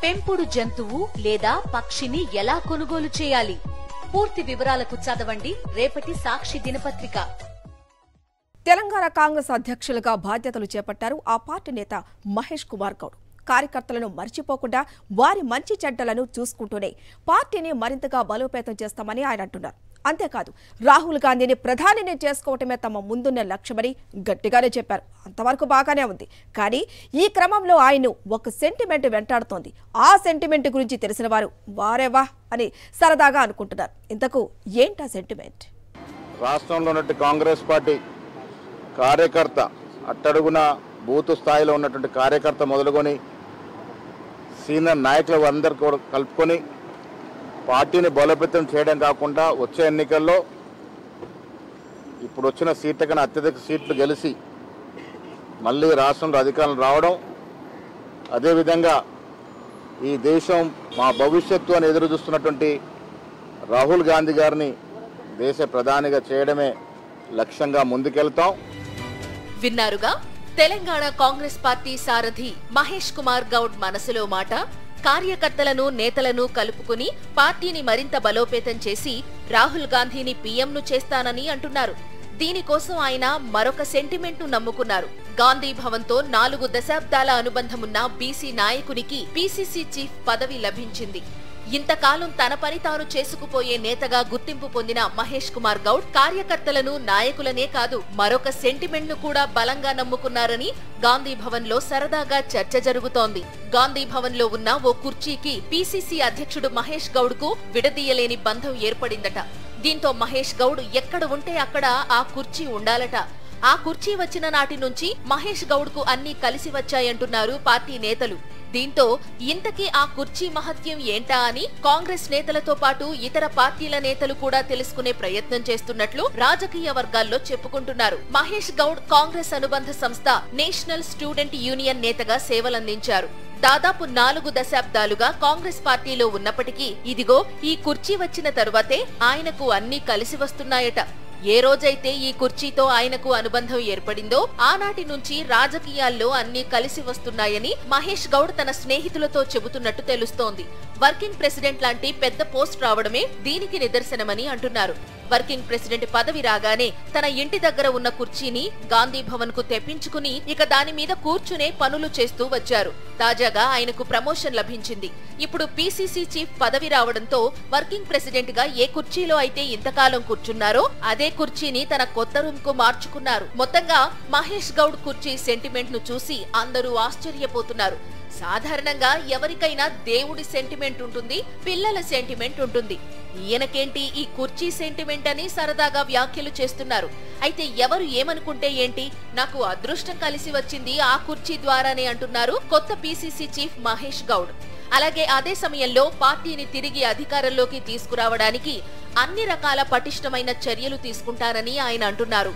పెంపుడు జంతువు లేదా పక్షిని ఎలా కొనుగోలు చేయాలి? పూర్తి వివరాలకు చదవండి రేపటి సాక్షి దినపత్రిక. తెలంగాణ కాంగ్రెస్ అధ్యక్షులుగా బాధ్యతలు చేపట్టారు ఆ పార్టీ నేత మహేష్ కుమార్ గౌడ్. కార్యకర్తలను మర్చిపోకుండా వారి మంచి చెడ్డలను చూసుకుంటూనే పార్టీని మరింతగా బలోపేతం చేస్తామని ఆయన అంటున్నారు. అంతేకాదు, రాహుల్ గాంధీని ప్రధానిని చేసుకోవటమే తమ ముందున్న లక్ష్యమని గట్టిగానే చెప్పారు. అంతవరకు బాగానే ఉంది. కానీ ఈ క్రమంలో ఆయన ఒక సెంటిమెంట్ వెంటాడుతోంది. ఆ సెంటిమెంట్ గురించి తెలిసిన వారు వారేవా అని సరదాగా అనుకుంటున్నారు. ఇంతకు ఏంటా సెంటిమెంట్? రాష్ట్రంలో ఉన్నటువంటి కాంగ్రెస్ పార్టీ కార్యకర్త, అట్టడుగున బూత్ స్థాయిలో ఉన్నటువంటి కార్యకర్త మొదలుకొని సీనియర్ నాయకులు అందరూ కూడా కలుపుకొని పార్టీని బలోపేతం చేయడం కాకుండా వచ్చే ఎన్నికల్లో ఇప్పుడు వచ్చిన సీట్ల కన్నా అత్యధిక సీట్లు గెలిచి మళ్ళీ రాష్ట్రంలో అధికారం రావడం, అదేవిధంగా ఈ దేశం మా భవిష్యత్తు అని ఎదురు చూస్తున్నటువంటి రాహుల్ గాంధీ గారిని దేశ ప్రధానిగా చేయడమే లక్ష్యంగా ముందుకెళ్తాం. విన్నారుగా, తెలంగాణ కాంగ్రెస్ పార్టీ సారథి మహేష్ కుమార్ గౌడ్ మనసులో మాట. కార్యకర్తలను, నేతలను కలుపుకుని పార్టీని మరింత బలోపేతం చేసి రాహుల్ గాంధీని పీఎంను చేస్తానని అంటున్నారు. దీనికోసం ఆయన మరొక సెంటిమెంట్ ను నమ్ముకున్నారు. గాంధీ భవన్ తో 4 దశాబ్దాల అనుబంధమున్న బీసీ నాయకునికి పీసీసీ చీఫ్ పదవి లభించింది. ఇంతకాలం తన పని తాను చేసుకుపోయే నేతగా గుర్తింపు పొందిన మహేష్ కుమార్ గౌడ్ కార్యకర్తలను, నాయకులనే కాదు మరొక సెంటిమెంట్ ను కూడా బలంగా నమ్ముకున్నారని గాంధీ భవన్ లో సరదాగా చర్చ జరుగుతోంది. గాంధీ భవన్ లో ఉన్న ఓ కుర్చీకి పీసీసీ అధ్యక్షుడు మహేష్ గౌడ్ కు విడదీయలేని బంధం ఏర్పడిందట. దీంతో మహేష్ గౌడ్ ఎక్కడ ఉంటే అక్కడ ఆ కుర్చీ ఉండాలట. ఆ కుర్చీ వచ్చిన నాటి నుంచి మహేష్ గౌడ్ కు అన్ని కలిసి వచ్చాయంటున్నారు పార్టీ నేతలు. దీంతో ఇంతకీ ఆ కుర్చీ మహత్యం ఏంటా అని కాంగ్రెస్ నేతలతో పాటు ఇతర పార్టీల నేతలు కూడా తెలుసుకునే ప్రయత్నం చేస్తున్నట్లు రాజకీయ వర్గాల్లో చెప్పుకుంటున్నారు. మహేష్ గౌడ్ కాంగ్రెస్ అనుబంధ సంస్థ నేషనల్ స్టూడెంట్ యూనియన్ నేతగా సేవలందించారు. దాదాపు 4 దశాబ్దాలుగా కాంగ్రెస్ పార్టీలో ఉన్నప్పటికీ ఇదిగో ఈ కుర్చీ వచ్చిన తరువాతే ఆయనకు అన్ని కలిసి వస్తున్నాయట. ఏ రోజైతే ఈ కుర్చీతో ఆయనకు అనుబంధం ఏర్పడిందో ఆనాటి నుంచి రాజకీయాల్లో అన్ని కలిసి వస్తున్నాయని మహేష్ గౌడ్ తన స్నేహితులతో చెబుతున్నట్టు తెలుస్తోంది. వర్కింగ్ ప్రెసిడెంట్ లాంటి పెద్ద పోస్ట్ రావడమే దీనికి నిదర్శనమని అంటున్నారు. వర్కింగ్ ప్రెసిడెంట్ పదవి రాగానే తన ఇంటి దగ్గర ఉన్న కుర్చీని గాంధీ భవన్ కు తెప్పించుకుని ఇక దాని మీద కూర్చునే పనులు చేస్తూ వచ్చారు. తాజాగా ఆయనకు ప్రమోషన్ లభించింది. ఇప్పుడు పీసీసీ చీఫ్ పదవి రావడంతో వర్కింగ్ ప్రెసిడెంట్ గా ఏ కుర్చీలో అయితే ఇంతకాలం కూర్చున్నారో అదే కుర్చీని తన కొత్త రూమ్ కు మార్చుకున్నారు. మొత్తంగా మహేష్ గౌడ్ కుర్చీ సెంటిమెంట్ ను చూసి అందరూ ఆశ్చర్యపోతున్నారు. సాధారణంగా ఎవరికైనా దేవుడి సెంటిమెంట్ ఉంటుంది, పిల్లల సెంటిమెంట్ ఉంటుంది. ఈయనకేంటి ఈ కుర్చీ సెంటిమెంట్ అని సరదాగా వ్యాఖ్యలు చేస్తున్నారు. అయితే ఎవరు ఏమనుకుంటే ఏంటి, నాకు అదృష్టం కలిసి వచ్చింది ఆ కుర్చీ ద్వారానే అంటున్నారు కొత్త పీసీసీ చీఫ్ మహేష్ గౌడ్. అలాగే అదే సమయంలో పార్టీని తిరిగి అధికారంలోకి తీసుకురావడానికి అన్ని రకాల పటిష్టమైన చర్యలు తీసుకుంటారని ఆయన అంటున్నారు.